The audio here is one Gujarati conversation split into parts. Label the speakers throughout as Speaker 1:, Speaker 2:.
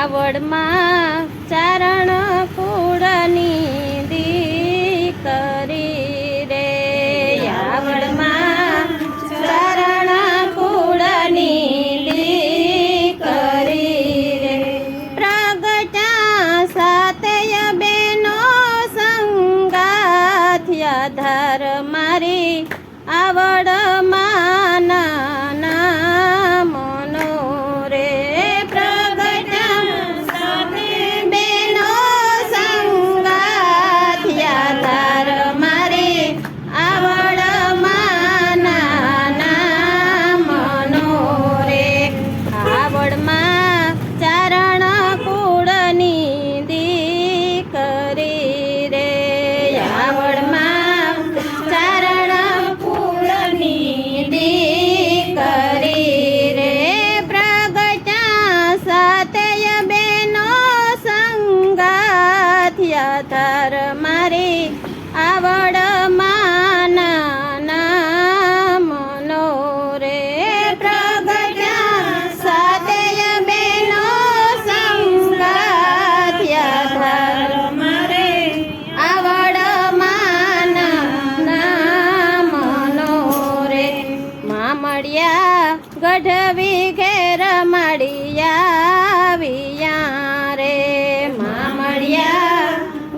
Speaker 1: આવડમાં ચારણ કુળની દીકરી રે, આવડમાં ચારણ કુળની દીકરી રે, પ્રગટ્યા સાતેય બેનો સંગાથ્યા ધર મારી આવડમાં નામનો રે, પ્રગટ્યા સાતે બેનો સંગાથ્યા ધર મારી આવડમાં નામનો રે, આવડમાં ચારણ કુળની દીકરી રે, આવડમાં ચારણ કુળની દીકરી રે, પ્રગટ્યા સાતેય બેનો સંગાથ્યા ધર મારી આવડમાં નામનો રે, પ્રગટ્યા સાતેય બેનો સંગાથ્યા ધર મારે આવડમાં નામનો રે, મામડિયા ગઢવી ઘેર મળિયા વિયા રે, મામડિયા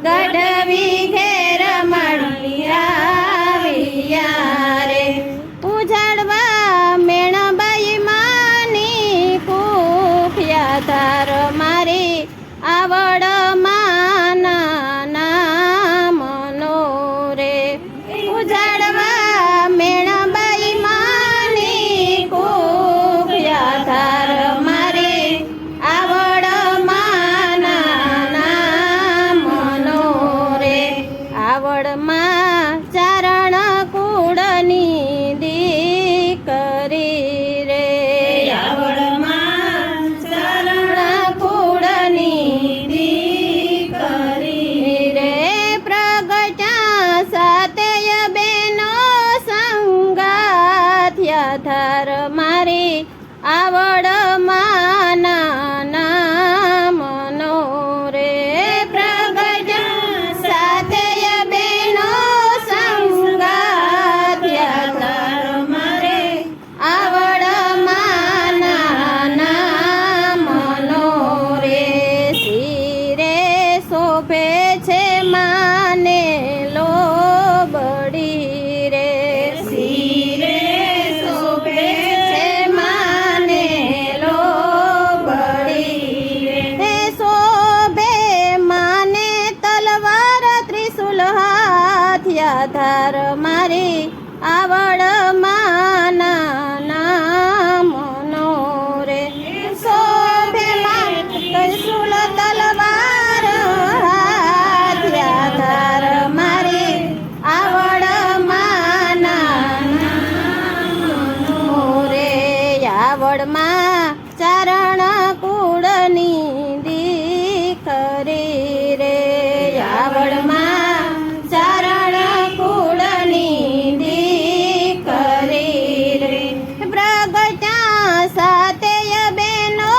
Speaker 1: ગઢવી ઘેર મળિયા વિયા રે, ઉજાડવા મેણબાઈ માની કુખ્યા ધર મારી આવડમાં નામનો રે, ઉજાડવા મેણબાઈ માની કુખ્યા ધર મારી આવડમાં નામનો રે, આવડમાં ચારણ કુળની દીકરી રે, આવડમાં ચારણ કુળની દીકરી રે, પ્રગટ્યા સાતેય બેનો સંગાથ્યા ધર મારી આવડમાં નામનો રે, પ્રગટ્યા સાતેય બેનો સંગાથ્યા ધર મારે આવડમાં નામનો રે, શિરે શોભે છે માને લોબડી રે, શિરે શોભે છે માને લોબડી રે, શોભે માને તલવાર ત્રિશુલ હાથ્યા ધર મારી આવડમાં નામનો રે, શોભે માં ત્રિશુલ તલવાર હાથ્યા ધર મારી આવડમાં નામનો રે, આવડમાં ચારણ કુળની દીકરી રે, આવડમાં ચારણ કુળની દીકરી રે, પ્રગટ્યા સાતેય બેનો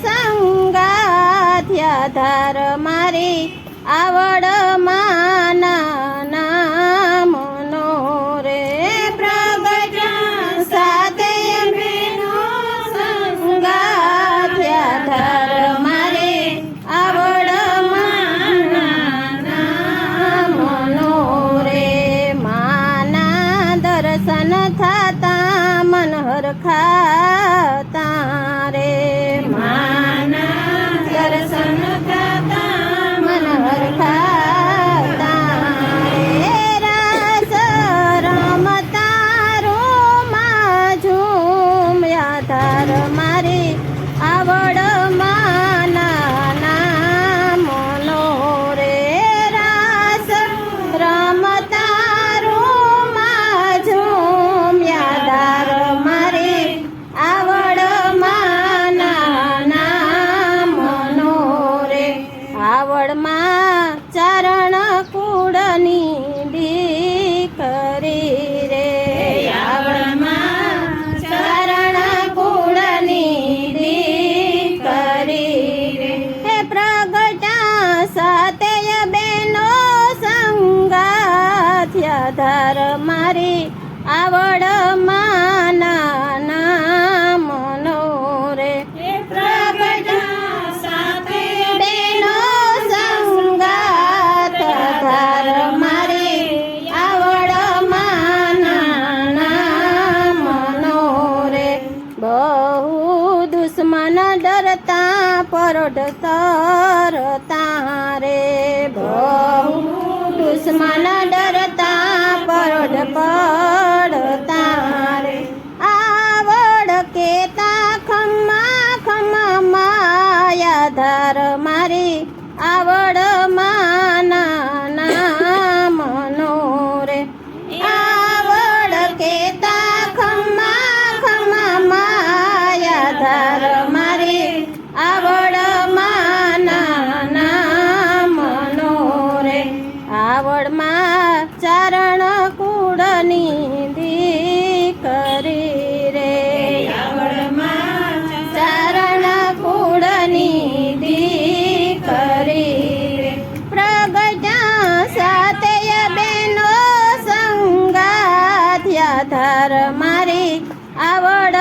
Speaker 1: સંગાથ્યા ધર મારી આવડમાં નામનો રે, પ્રગટ્યા સાતેય બેનો સંગાથ્યા ધર મારે આવડમાં નામનો રે, માના દર્શન થતા મન હરખાતા રે, માના દર્શન થતા મન હરખા પડતા પરોઢ તરતા રે બહુ દુશ્મન ડરતા પરોઢ પડતા રે આવડ કેતા ખમ્મા ખમ્મા માયા ધાર મારી આવડ માના નામનો રે આવડ કેતા ખમ્મા ખમ્મા માયા ધાર મારી આવડ માના નામનો રે આવડમાં ચારણ કુળની દીકરી રે ચારણ કુળની દીકરી રે પ્રગટા સાથે બેનો સંગાથ્યા ધાર મારી આવડ